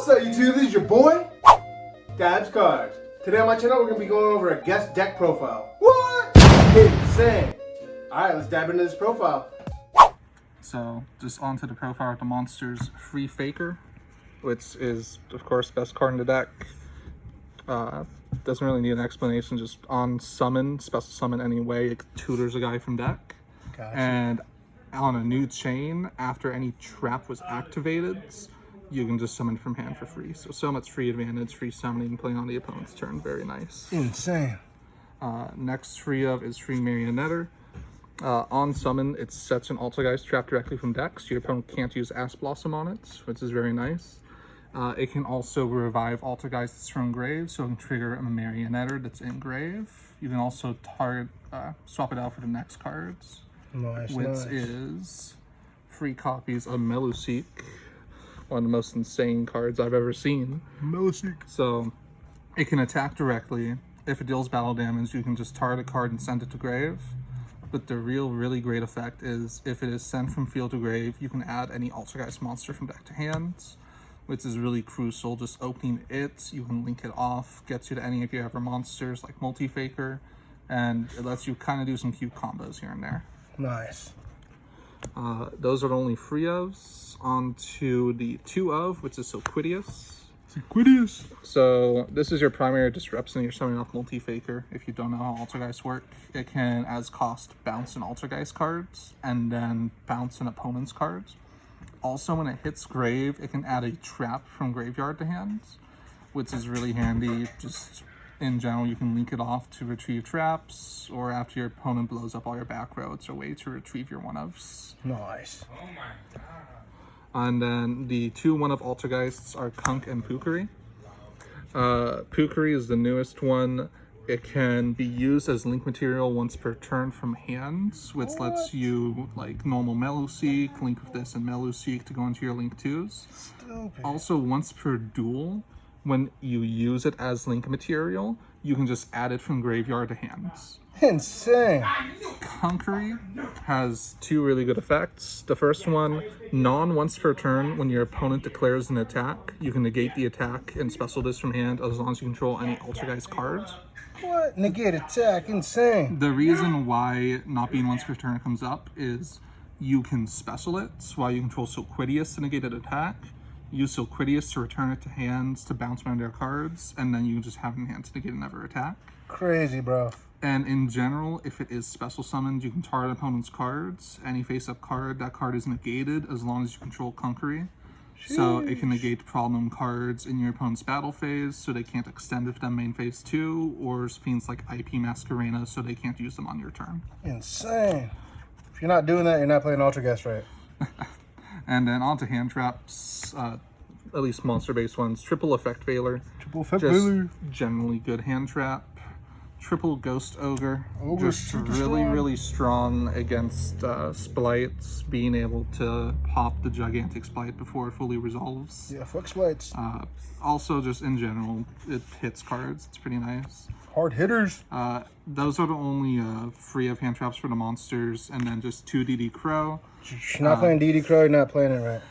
What's up, YouTube? This is your boy, Dabs Cards. Today on my channel, we're going to be going over a guest deck profile. What? Insane. Alright, let's dab into this profile. So, just onto the profile with the monsters. Free Faker, which is, of course, best card in the deck. Doesn't really need an explanation, just on summon, special summon anyway, it tutors a guy from deck. Gotcha. And on a new chain, after any trap was activated, you can just summon from hand for free. So much free advantage, free summoning, playing on the opponent's turn, very nice. Insane. Next free of is Free Marionetter. On summon, it sets an Altergeist trap directly from deck, so your opponent can't use Ash Blossom on it, which is very nice. It can also revive Altergeists from grave, so it can trigger a Marionetter that's in grave. You can also swap it out for the next cards, which is free copies of Meluseek, one of the most insane cards I've ever seen. Meluseek. So it can attack directly. If it deals battle damage, you can just target a card and send it to grave. But the really great effect is if it is sent from field to grave, you can add any Altergeist monster from deck to hand, which is really crucial. Just opening it, you can link it off, gets you to any of your other monsters like Multi-Faker, and it lets you kind of do some cute combos here and there. Nice. Those are the only free ofs. On to the two of, which is Sequidius. So this is your primary disruption. You're summoning off Multi-Faker. If you don't know how Altergeist work, it can, as cost, bounce an Altergeist cards and then bounce an opponent's cards. Also, when it hits grave, it can add a trap from graveyard to hand, which is really handy. Just in general, you can link it off to retrieve traps, or after your opponent blows up all your back row, it's a way to retrieve your one-ofs. Nice. Oh my god. And then the two one-of Altergeists are Kunk and Pukari. Pukari is the newest one. It can be used as link material once per turn from hands, which lets you, like normal Meluseek, link with this and Meluseek to go into your link 2s. Stupid. Also, once per duel, when you use it as link material, you can just add it from graveyard to hands. Insane. Kunkery has two really good effects. The first one, once per turn, when your opponent declares an attack, you can negate the attack and special this from hand as long as you control any Altergeist cards. What? Negate attack. Insane. The reason why not being once per turn comes up is you can special it while you control Sequidius to negate an attack. Use Sequidius to return it to hands to bounce one of their cards, and then you can just have it in hand to negate another attack. Crazy, bro. And in general, if it is special summoned, you can target opponent's cards. Any face-up card, that card is negated as long as you control Kunkery. So it can negate problem cards in your opponent's battle phase, so they can't extend it to them main phase 2, or fiends like IP Masquerena, so they can't use them on your turn. Insane. If you're not doing that, you're not playing Altergeist right. And then on to hand traps, at least monster-based ones. Triple Effect Veiler. Triple Effect Just Veiler. generally good hand trap. Triple Ghost Ogre. Ogre's Just super really strong against splites, being able to pop the gigantic splite before it fully resolves. Yeah, fuck splites. Also, just in general, it hits cards. It's pretty nice. Hard hitters. Those are the only free of hand traps for the monsters, and then just 2 DD Crow. You're not playing DD Crow, you're not playing it right.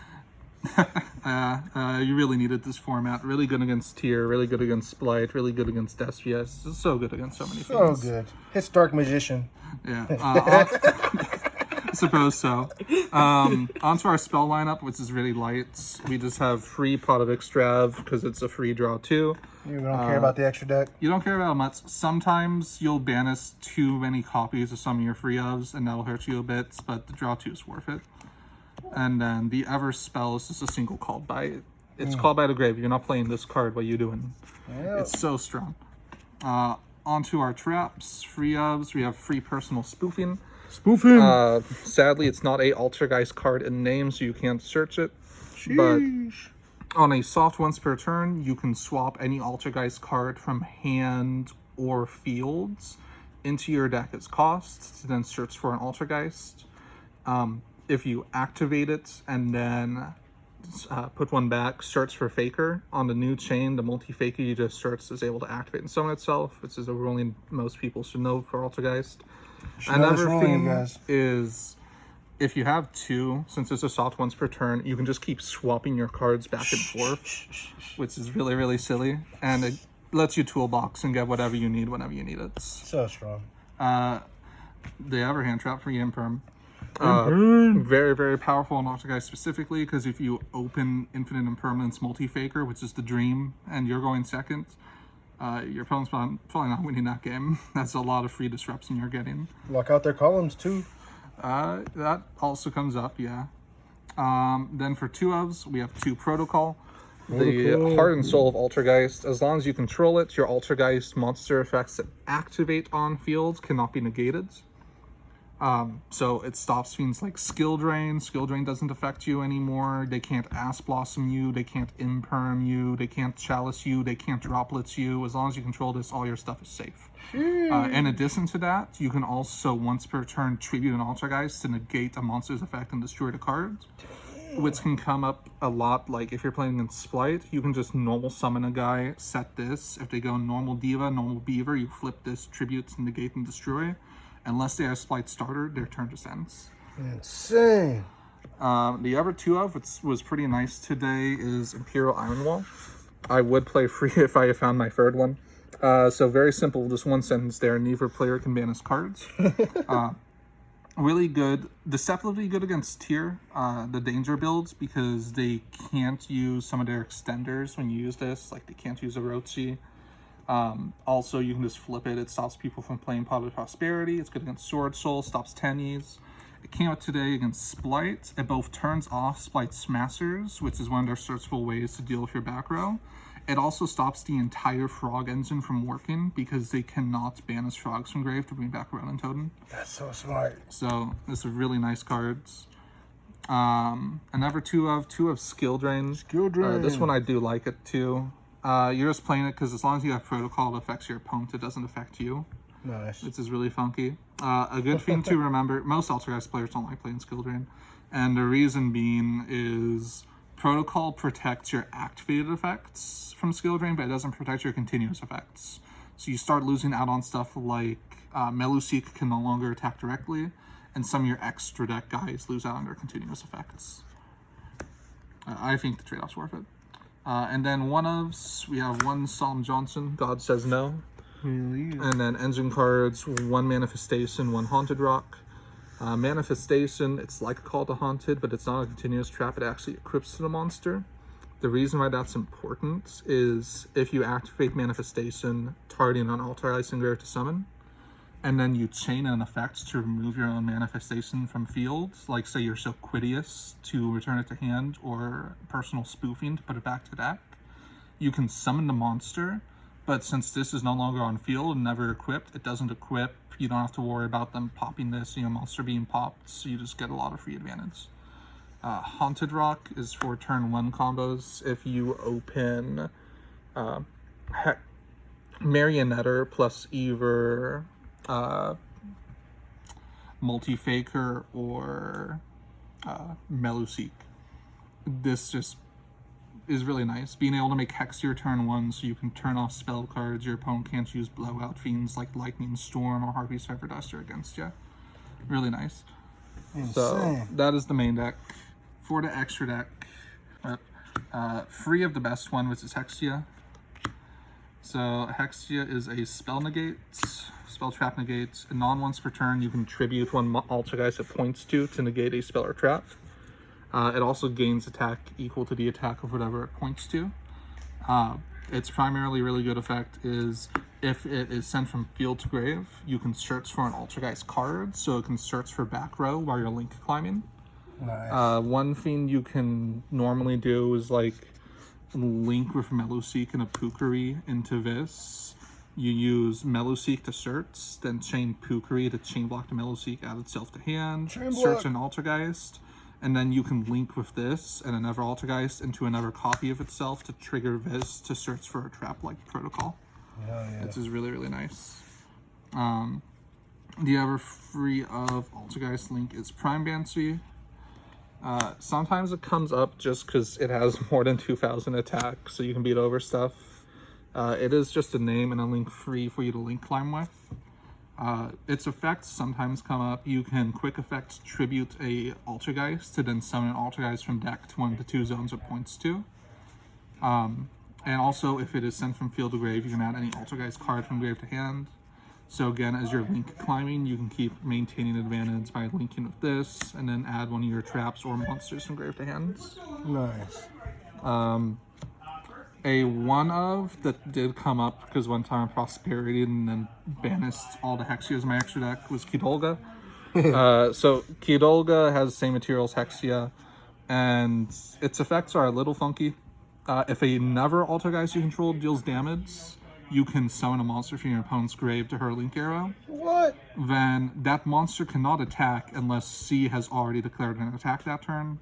You really needed this format. Really good against Tier, really good against Splight, really good against Despius. It's so good against so many things. So good. Hits Dark Magician. Yeah. I suppose so. Onto our spell lineup, which is really light. We just have free Pot of Extrav because it's a free draw 2. You don't care about the extra deck? You don't care about it much. Sometimes you'll banish too many copies of some of your free ofs, and that'll hurt you a bit, but the draw 2 is worth it. And then the Ever spell is just a single called by. It's called by the grave. You're not playing this card. What are you doing? Yep. It's so strong. Onto our traps, free ofs. We have free personal spoofing. Sadly, it's not a Altergeist card in name, so you can't search it. Sheesh. But on a soft once per turn, you can swap any Altergeist card from hand or fields into your deck as cost to then search for an Altergeist. If you activate it and then put one back, search for Faker. On the new chain, the Multi-Faker you just searched is able to activate and summon itself, which is a ruling most people should know for Altergeist. Another thing is if you have two, since it's a soft once per turn, you can just keep swapping your cards back and forth, which is really, really silly. And it lets you toolbox and get whatever you need whenever you need it. So strong. They have a hand trap for Imperm. Very, very powerful on Altergeist specifically, because if you open Infinite Impermanence Multi-Faker, which is the dream, and you're going second, your opponent's probably not winning that game. That's a lot of free disruption you're getting. Lock out their columns too. That also comes up, yeah. Then for 2 ofs, we have 2 Protocol. The Heart and Soul of Altergeist. As long as you control it, your Altergeist monster effects that activate on field cannot be negated. So it stops fiends like Skill Drain. Skill Drain doesn't affect you anymore. They can't Ass Blossom you. They can't Imperm you. They can't Chalice you. They can't Droplets you. As long as you control this, all your stuff is safe. In addition to that, you can also once per turn tribute an Altergeist to negate a monster's effect and destroy the card, which can come up a lot. Like if you're playing in Splight, you can just normal summon a guy, set this. If they go normal Diva, normal Beaver, you flip this tribute to negate and destroy. Unless they have Splight starter, their turn just ends. Insane. The other 2 of, which was pretty nice today, is Imperial Iron Wall. I would play free if I found my 3rd one. So very simple, just one sentence there. Neither player can ban his cards. Really good, deceptively good against tier, the danger builds, because they can't use some of their extenders when you use this. Like they can't use Orochi. Also, you can just flip it. It stops people from playing Pot of Prosperity. It's good against Sword Soul, stops tennies. It came out today against Splight. It both turns off Splight Smashers, which is one of their searchable ways to deal with your back row. It also stops the entire Frog engine from working, because they cannot banish Frogs from grave to bring back Ronin Totem. That's so smart. So, this is really nice cards. Another 2 of Skill Drain. Skill Drain. This one I do like it too. You're just playing it because as long as you have Protocol, it affects your opponent. It doesn't affect you. Nice. This is really funky. A good thing to remember, most Altergeist players don't like playing Skill Drain. And the reason being is Protocol protects your activated effects from Skill Drain, but it doesn't protect your continuous effects. So you start losing out on stuff like Meluseek can no longer attack directly, and some of your extra deck guys lose out on their continuous effects. I think the trade-off's worth it. And then 1 ofs, we have 1 Solemn Johnson, God Says No. And then engine cards, 1 Manifestation, 1 Haunted Rock. Manifestation, it's like a Call to Haunted, but it's not a continuous trap. It actually equips to the monster. The reason why that's important is if you activate Manifestation, targeting an Altergeist Engraver to summon, and then you chain an effect to remove your own Manifestation from field, like say you're so Quidius to return it to hand, or Personal Spoofing to put it back to deck, you can summon the monster, but since this is no longer on field and never equipped, it doesn't equip. You don't have to worry about them popping this, monster being popped, so you just get a lot of free advantage. Haunted Rock is for turn 1 combos. If you open Marionetter plus either Multi-Faker or Meluseek, this just is really nice. Being able to make Hex your turn 1 so you can turn off spell cards your opponent can't use blowout fiends like Lightning Storm or Harpy's Feather Duster against you. Really nice. Insane. So that is the main deck. For the extra deck, free of the best one, which is Hexia. So Hexia is a spell negate, spell trap negates. A non-once per turn, you can tribute 1 Altergeist it points to negate a spell or trap. It also gains attack equal to the attack of whatever it points to. Its primarily really good effect is if it is sent from field to grave, you can search for an Altergeist card, so it can search for back row while you're link climbing. Nice. One thing you can normally do is like link with Meluseek and a Pukari into this. You use Meluseek to search, then chain Pukari to chain block the Meluseek, add itself to hand, search an Altergeist, and then you can link with this and another Altergeist into another copy of itself to trigger this to search for a trap like Protocol. Yeah. This is really, really nice. The other free of Altergeist link is Prime Banshee. Sometimes it comes up just because it has more than 2,000 attack, so you can beat over stuff. It is just a name and a link free for you to link climb with. Its effects sometimes come up. You can quick effect tribute a Altergeist to then summon an Altergeist from deck to one of the 2 zones it points to. And also, if it is sent from field to grave, you can add any Altergeist card from grave to hand. So again, as you're link climbing, you can keep maintaining advantage by linking with this, and then add one of your traps or monsters from grave to hands. Nice. A one of that did come up because one time Prosperity and then banished all the Hexia as my extra deck was Kidolga. So Kidolga has the same material as Hexia, and its effects are a little funky. If another Altergeist you control deals damage, you can summon a monster from your opponent's grave to her link arrow. What? Then that monster cannot attack unless C has already declared an attack that turn.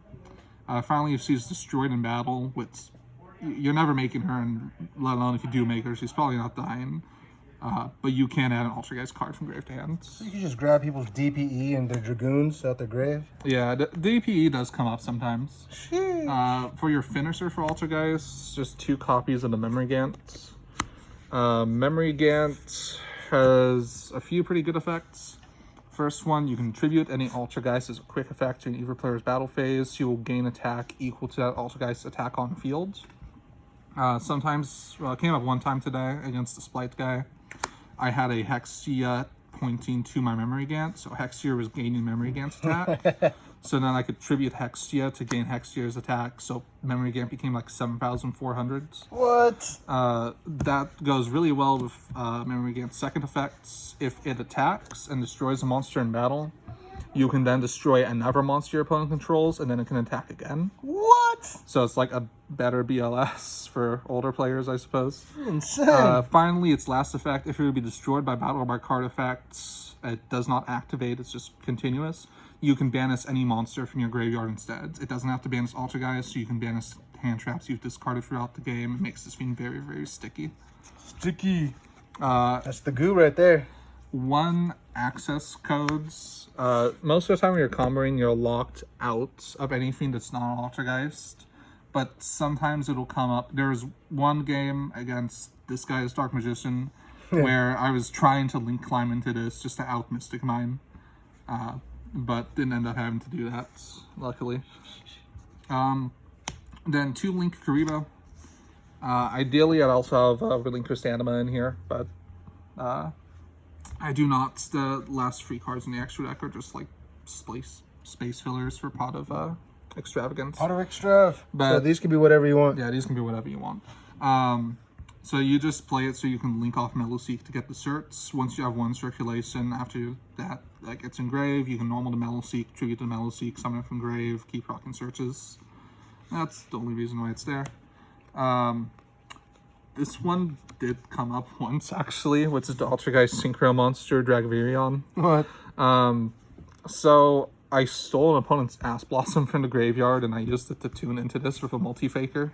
Finally, if C is destroyed in battle, which you're never making her, and let alone if you do make her, she's probably not dying. But you can add an Altergeist card from grave to hand. You can just grab people's DPE and their Dragoons out their grave. Yeah, the DPE does come up sometimes. Sheesh. For your finisher for Altergeist, just 2 copies of the Memory Gant. Memory Gant has a few pretty good effects. First one, you can tribute any Altergeist as a quick effect during either player's battle phase. You will gain attack equal to that Altergeist's attack on field. Sometimes, it came up one time today against the Splight guy. I had a Hexia pointing to my Memory Gant, so Hexia was gaining Memory Gant's attack. So then I could tribute Hexia to gain Hexia's attack, so Memory Gant became like 7,400. What? That goes really well with Memory Gant's second effects. If it attacks and destroys a monster in battle, you can then destroy another monster your opponent controls, and then it can attack again. What? So it's like a better BLS for older players, I suppose. Insane. Finally, its last effect, if it would be destroyed by battle or by card effects, it does not activate, it's just continuous. You can banish any monster from your graveyard instead. It doesn't have to banish Altergeist, so you can banish hand traps you've discarded throughout the game. It makes this thing very, very sticky. Sticky. That's the goo right there. 1 access codes. Most of the time when you're comboing, you're locked out of anything that's not Altergeist. But sometimes it'll come up. There was one game against this guy's Dark Magician where I was trying to link climb into this just to out Mystic Mine. But didn't end up having to do that, luckily. Then 2 Link Karibo. Ideally, I'd also have Relinquished Anima in here, but I do not. The last 3 cards in the extra deck are just like space fillers for Pot of Extravagance. Pot of Extrav. But so these can be whatever you want. Yeah, these can be whatever you want. So you just play it so you can link off Meloseek to get the certs. Once you have 1 circulation, after that gets in grave, you can normal the Meloseek, tribute the Meloseek, summon it from grave, keep rocking searches. That's the only reason why it's there. This one did come up once, actually, which is the Altergeist Synchro Monster, Dragvirion. What? So I stole an opponent's Ass Blossom from the graveyard, and I used it to tune into this with a multi-faker.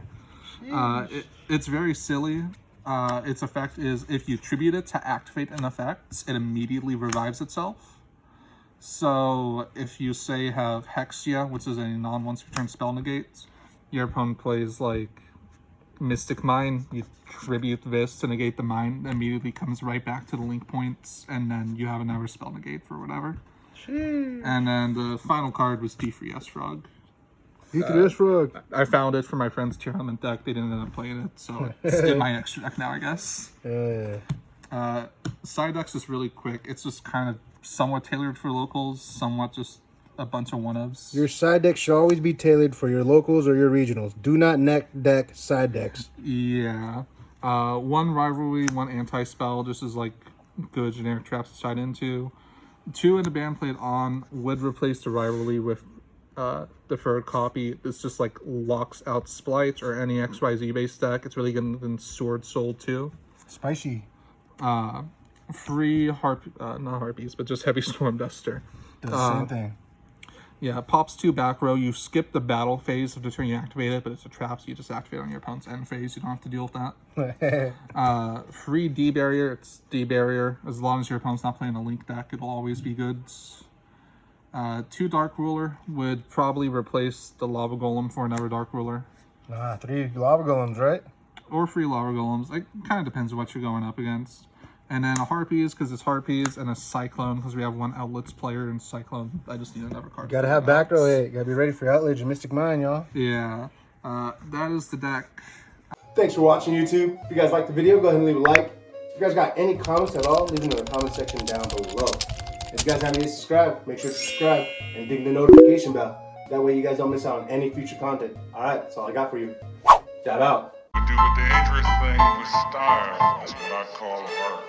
It's very silly. Its effect is if you tribute it to activate an effect, it immediately revives itself. So if you say have Hexia, which is a non-once return spell negate, your opponent plays like Mystic Mine, you tribute this to negate the mine, it immediately comes right back to the link points, and then you have another spell negate for whatever. And then the final card was D3S Frog. D3S Frog. I found it for my friend's tier element deck. They didn't end up playing it, so it's in my extra deck now, I guess. Side decks is really quick. It's just kind of somewhat tailored for locals, somewhat just a bunch of one-ofs. Your side deck should always be tailored for your locals or your regionals. Do not neck deck side decks. Yeah. 1 rivalry, 1 anti-spell, just as like good generic traps to side into. 2 in the band played on would replace the rivalry with deferred copy. It's just like locks out Splites or any XYZ based deck. It's really good in Sword Soul too. Spicy. Free not Harpies, but just Heavy Storm Duster. Does the same thing. Yeah, pops 2 back row. You skip the battle phase of the turn you activate it, but it's a trap, so you just activate on your opponent's end phase. You don't have to deal with that. Free D barrier. It's D barrier. As long as your opponent's not playing a link deck, it'll always be good. 2 Dark Ruler would probably replace the Lava Golem for another Dark Ruler. 3 Lava Golems, right? Or free Lava Golems. It kind of depends on what you're going up against. And then a Harpies because it's Harpies, and a Cyclone because we have one Outlets player and Cyclone. I just need another card. Gotta have back row hit. Gotta be ready for Outrage and Mystic Mind, y'all. Yeah, that is the deck. Thanks for watching, YouTube. If you guys liked the video, go ahead and leave a like. If you guys got any comments at all, leave them in the comment section down below. If you guys haven't yet subscribed, make sure to subscribe and ding the notification bell. That way you guys don't miss out on any future content. Alright, that's all I got for you. Dab out. Do a dangerous thing with style. That's what I call art.